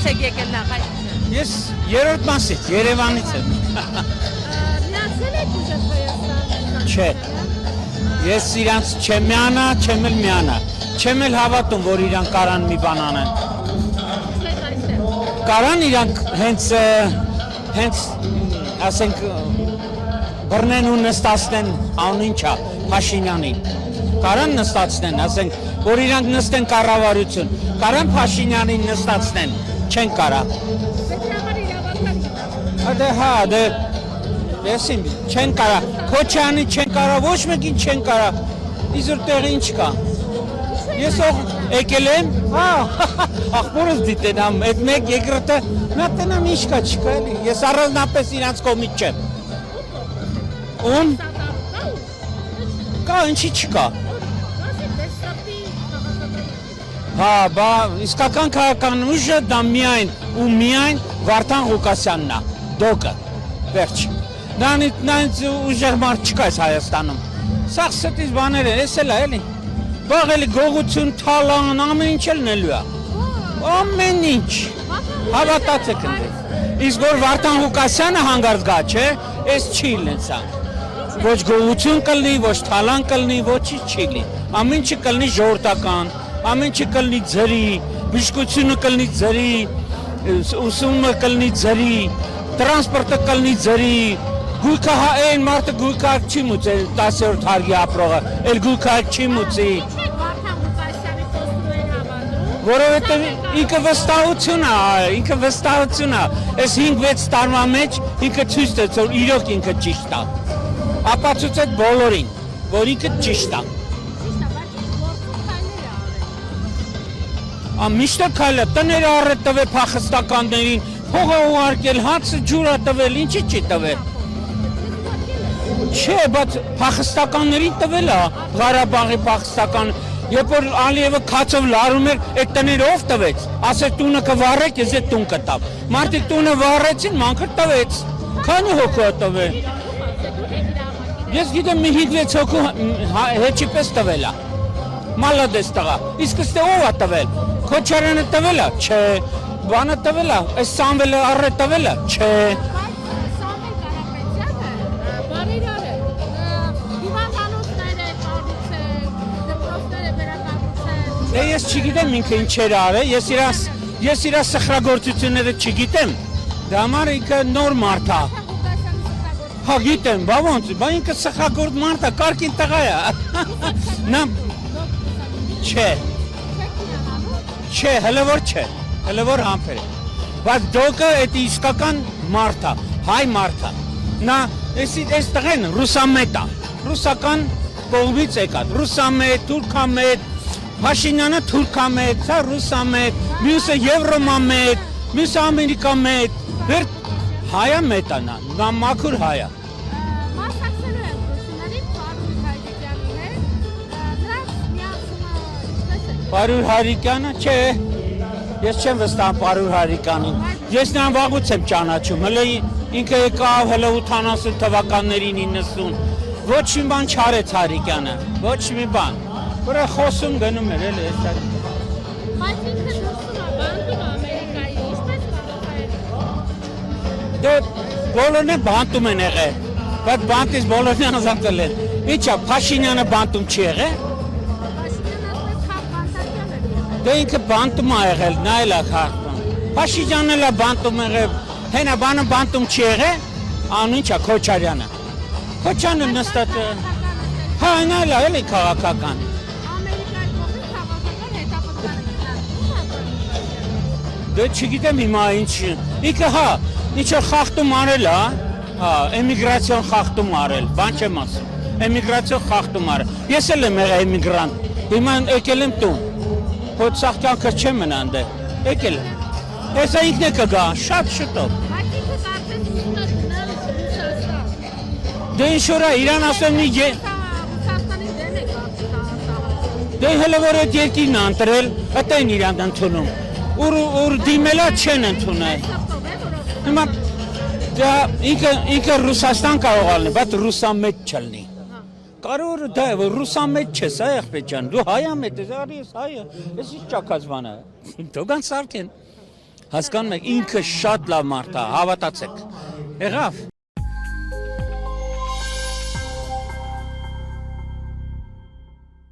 եք եկել նախագիծը։ Ես երրորդ մասից, Երևանից եմ։ Միացել եք ուժեղ Հայաստան։ Չէ։ Ես իրանց չեմ միանա, չեմ էլ միանա։ Չեմ էլ հավատում, որ իրանք կարան մի բան անեն։ Կարան իրանք հենց ասենք բռնեն ու նստացնեն անունչա Փաշինյանին։ Կարան նստացնեն, ասենք, որ իրանք նստեն կառավարություն։ Կարան Փաշինյանին նստացնեն, չեն կարա։ Դե հա, դե եսիմ, չեն կարա։ Քոչյանի չեն կարա, ոչ մեկին չեն կարա։ Իզուր տեղի ինչ կա։ Ես եկել եմ, աղբորս դիտենամ, այդ մեկ երկրորդը, նա տենամ ինչ կա, չկա էլի, ես առանձնապես իրանց կողմից չեմ։ Ուն? Կա, ինչի չկա։ Հա, բա, իսկական քաղաքական ուժը դա միայն ու միայն Վարդան Ղուկասյանն է, դոկը, վերջ։ Նրանից ուժեղ մարդ չկա այս Հայաստանում։ Սաղ ստից բաներ է, ես էլ է, էլի։ Բաղ էլի գողություն, թալան, ամեն ինչ էլ նելու է։ Ամեն ինչ։ Հավատացեք ընդ։ Իսկ որ Վարդան Ղուկասյանը հանգարց գա, չէ, ես չի լենցա։ Ոչ գողություն կլնի, ոչ թալան կլնի, ոչինչ չի լի։ Ամեն ինչը կլնի ժողովրդական, ամեն ինչը կլնի ձրի, բժշկությունը կլնի ձրի, ուսումը կլնի ձրի, տրանսպորտը կլնի ձրի, գույքը այն մարդը գույքը չի մուծել 10-րդ հարգի ապրողը, էլ գույքը չի մուծի։ Որովհետև ինքը վստահություն է, այս 5-6 տարվա մեջ ինքը ցույց տվեց, որ իրոք ինքը ճիշտ է։ Ապացուցեց բոլորին, որ ինքը ճիշտ է։ Միշտ քայլը տները առետ տվել փախստականներին, փողը ուղարկել, հացը ջուրը տվել, ինչի չի տվել։ Չէ, բայց փախստականներին տվել է, Ղարաբաղի փախստական, երբ որ Ալիևը քացով լարում էր, այդ տները ով տվեց, ասեց տունը կվառեք, ես այդ տուն կտավ։ Մարդիկ տունը վառեցին, մանքը տվեց, քանի հոգու է տվել։ Ես գիտեմ մի 5-6 հոգու հեչի պես տվել է, մալադես տղա, իսկ ստե ով է տվել, Քոչարյանը տվել է, չէ, բանը տվել է, այս Սամվելը առետ տվել է, չէ։ Ես չգիտեմ ինքը ինչեր արել, ես իրա սխրագործությունները չգիտեմ, դա համար ինքը նոր մարդ է։ Հա գիտեմ, բա ոնց, բա ինքը սխրագործ մարդ է, կարգին տղա է։ Նա չէ։ Չէ, հələ որ համբեր է։ Բայց դոկը այդ իսկական մարդ է, հայ մարդ է։ Նա այս տղեն ռուսամետ է, ռուսական կողմից եկած, ռուսամետ, թուրքամետ, Փաշինյանը թուրքամետ, սա ռուսամետ, մյուսը եվրոմամետ, մյուսը ամերիկամետ, վերջ հայամետ է նա մաքուր հայ է։ Մասնակցելու են ռուսիներին Պարուհ Հայրիկյանի հետ, նրանց միացումը ինչպես է։ Պարուհ Հայրիկյանը, չէ, ես չեմ վստահ Պարուհ Հայրիկյանին, ես նրան վաղուց եմ ճանաչում, հələ ինքը եկավ հələ 80 թվականներին 90, ոչ մի բան չարեց Հայրիկյանը, ոչ մի բան, որը խոսում գնում էր էլ ես այդ։ Բայց ինքը դուրսում է, բանտում Ամերիկայի, ինչպես կարող է։ Դե բոլորն են բանտում են եղել, բայց բանտից բոլորն են ազատել են։ Ինչ է, Փաշինյանը բանտում չի եղել։ Դե ինքը բանտում է եղել, նա էլ է խախտում։ Փաշինյանն էլ է բանտում եղել, հենա բանը բանտում չի եղել, անու ինչ է, Քոչարյանը։ Քոչյանը նստած է։ Հա, նա էլ է էլի քաղաքական։ Ամերիկայի կողմից քաղաքական հետապնդարան։ Դե չգիտեմ հիմա ինչ, ինքը հա, ինչ-որ խախտում արել է, հա, էմիգրացիոն խախտում արել, բան չեմ ասում, էմիգրացիոն խախտում արել, ես էլ եմ եղել էմիգրանտ, հիմա եկել եմ տուն, հոտ սաղ կյանքը չեմ մնան դե, եկել եմ, հեսա ինքն է կգա, շատ շուտով։ Բայց ինքը կարծես ուզում է գնալ Ռուսաստան։ Դե ինչ-որ է, իրան ասեմ մի Ռուսաստանի դեմ է կարծես։ Դե հələ որ այդ երկիրն է ընտրել, այդ են իրան ընդունում, ուր դիմելա չեն ընդունել։ Հիմա ինքը Ռուսաստան կարող ալնի, բայց ռուսամետ չլնի։ Կարող դա է, որ ռուսամետ չես, այ եղբայր ջան, դու հայամետ ես, արի ես հայը, ես ինչ ճակած բան է, դոգան սարքեն։ Հասկանում եք, ինքը շատ լավ մարդ է, հավատացեք։ Եղավ։